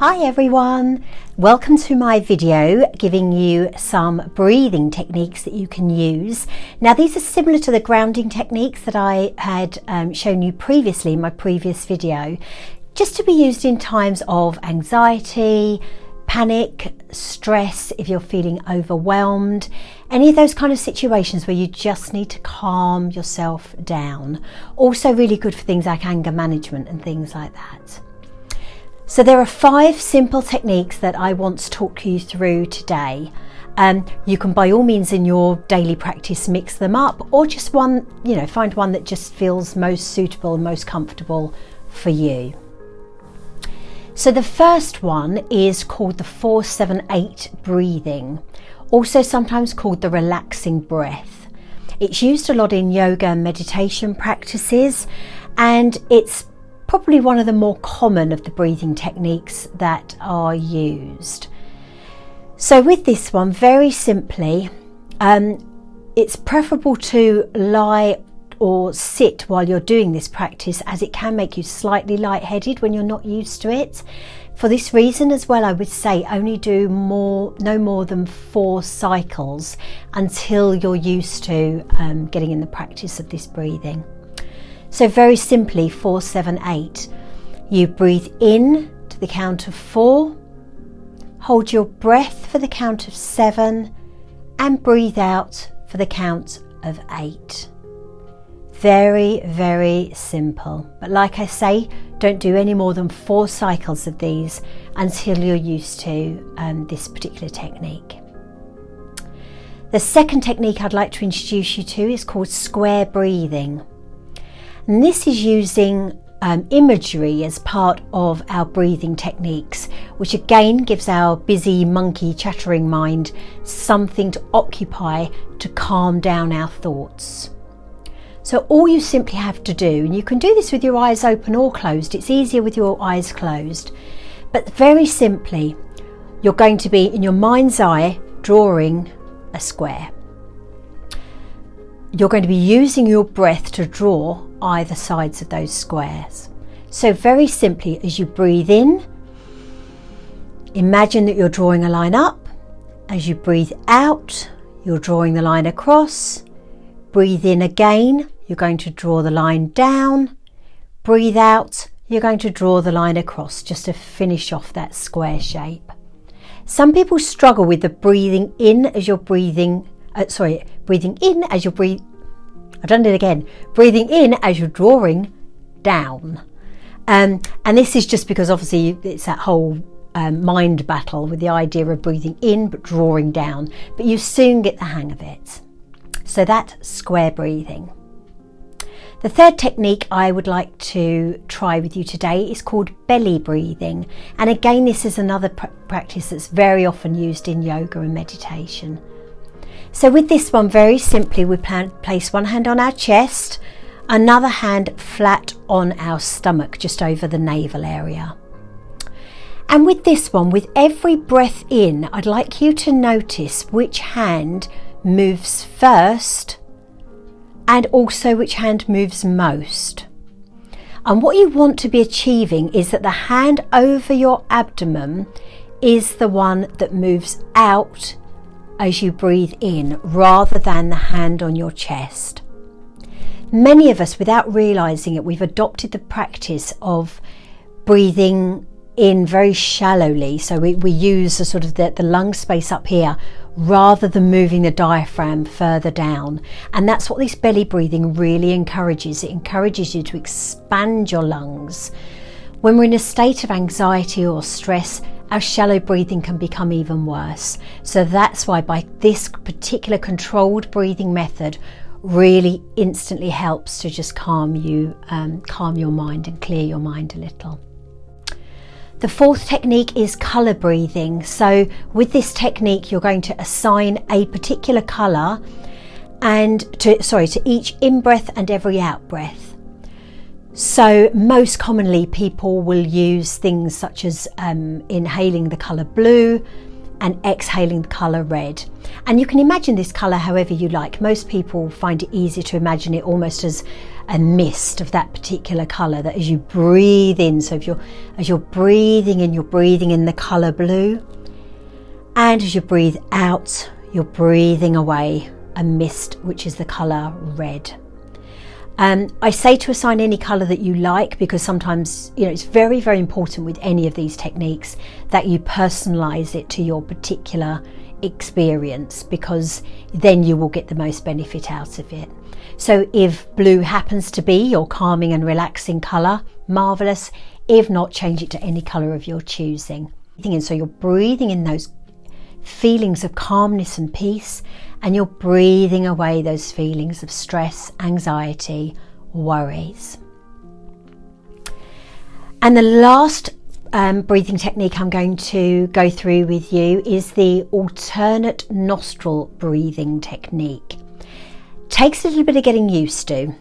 Hi everyone, welcome to my video giving you some breathing techniques that you can use. Now these are similar to the grounding techniques that I had shown you previously in my previous video, just to be used in times of anxiety, panic, stress, if you're feeling overwhelmed, any of those kind of situations where you just need to calm yourself down. Also really good for things like anger management and things like that. So there are 5 simple techniques that I want to talk you through today. You can by all means in your daily practice mix them up, or just one, find one that just feels most suitable and most comfortable for you. So the first one is called the 4-7-8 breathing, also sometimes called the relaxing breath. It's used a lot in yoga and meditation practices, and it's probably one of the more common of the breathing techniques that are used. So with this one, very simply, it's preferable to lie or sit while you're doing this practice, as it can make you slightly lightheaded when you're not used to it. For this reason as well, I would say only do no more than 4 cycles until you're used to getting in the practice of this breathing. So very simply, 4-7-8. You breathe in to the count of 4, hold your breath for the count of 7, and breathe out for the count of 8. Very, very simple. But like I say, don't do any more than 4 cycles of these until you're used to this particular technique. The second technique I'd like to introduce you to is called square breathing. And this is using imagery as part of our breathing techniques, which again gives our busy monkey chattering mind something to occupy to calm down our thoughts. So all you simply have to do, and you can do this with your eyes open or closed, it's easier with your eyes closed, but very simply, you're going to be in your mind's eye drawing a square. You're going to be using your breath to draw either sides of those squares. So very simply, as you breathe in, imagine that you're drawing a line up. As you breathe out, you're drawing the line across. Breathe in again, you're going to draw the line down. Breathe out, you're going to draw the line across, just to finish off that square shape. Some people struggle with the breathing in as you're breathing in as you're breathing in as you're drawing down. And this is just because obviously it's that whole mind battle with the idea of breathing in but drawing down, but you soon get the hang of it. So that's square breathing. The third technique I would like to try with you today is called belly breathing. And again, this is another practice that's very often used in yoga and meditation. So with this one, very simply, we place one hand on our chest, another hand flat on our stomach, just over the navel area. And with this one, with every breath in, I'd like you to notice which hand moves first and also which hand moves most. And what you want to be achieving is that the hand over your abdomen is the one that moves out as you breathe in, rather than the hand on your chest. Many of us, without realizing it, we've adopted the practice of breathing in very shallowly. So we use the sort of the lung space up here rather than moving the diaphragm further down. And that's what this belly breathing really encourages. It encourages you to expand your lungs. When we're in a state of anxiety or stress, our shallow breathing can become even worse. So that's why by this particular controlled breathing method really instantly helps to just calm your mind and clear your mind a little. The fourth technique is colour breathing. So with this technique, you're going to assign a particular colour to each in-breath and every out-breath. So most commonly people will use things such as inhaling the colour blue, and exhaling the colour red. And you can imagine this colour however you like. Most people find it easier to imagine it almost as a mist of that particular colour, that as you breathe in, so as you're breathing in the colour blue, and as you breathe out, you're breathing away a mist which is the colour red. I say to assign any colour that you like, because sometimes, you know, it's very, very important with any of these techniques that you personalise it to your particular experience, because then you will get the most benefit out of it. So if blue happens to be your calming and relaxing colour, marvellous. If not, change it to any colour of your choosing. And so you're breathing in those feelings of calmness and peace, and you're breathing away those feelings of stress, anxiety, worries. And the last breathing technique I'm going to go through with you is the alternate nostril breathing technique. Takes a little bit of getting used to.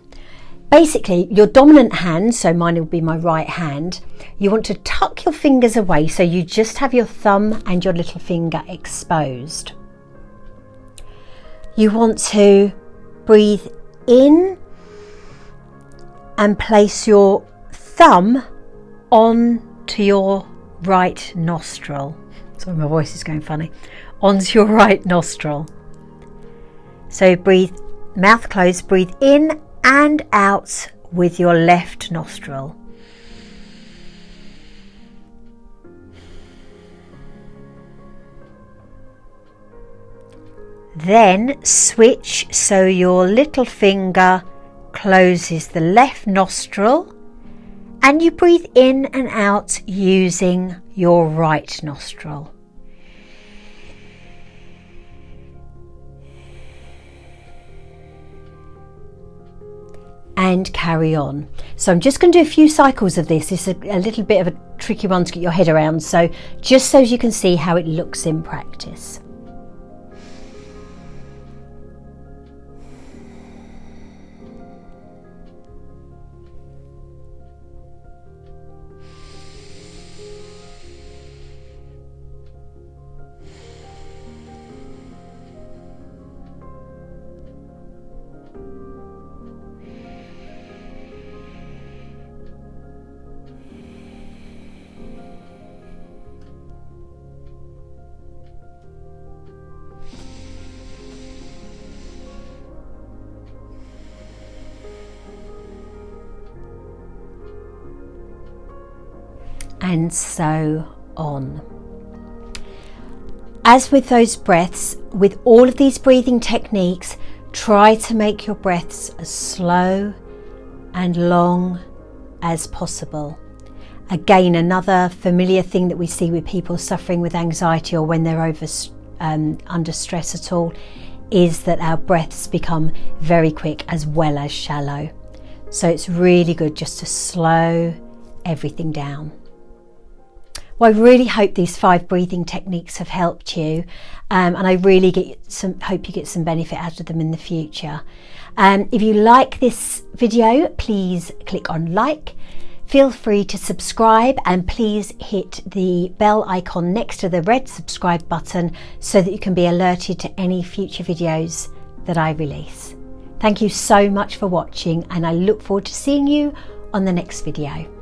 Basically, your dominant hand, so mine will be my right hand, you want to tuck your fingers away so you just have your thumb and your little finger exposed. You want to breathe in and place your thumb onto your right nostril. Sorry, my voice is going funny. Onto your right nostril. So breathe, mouth closed, breathe in and out with your left nostril. Then switch so your little finger closes the left nostril and you breathe in and out using your right nostril. And carry on. So I'm just going to do a few cycles of this. It's a little bit of a tricky one to get your head around, so just so you can see how it looks in practice. And so on. As with those breaths, with all of these breathing techniques, try to make your breaths as slow and long as possible. Again, another familiar thing that we see with people suffering with anxiety or when they're under stress at all is that our breaths become very quick as well as shallow. So it's really good just to slow everything down. Well, I really hope these 5 breathing techniques have helped you, and I really hope you get some benefit out of them in the future. If you like this video, please click on like. Feel free to subscribe, and please hit the bell icon next to the red subscribe button so that you can be alerted to any future videos that I release. Thank you so much for watching, and I look forward to seeing you on the next video.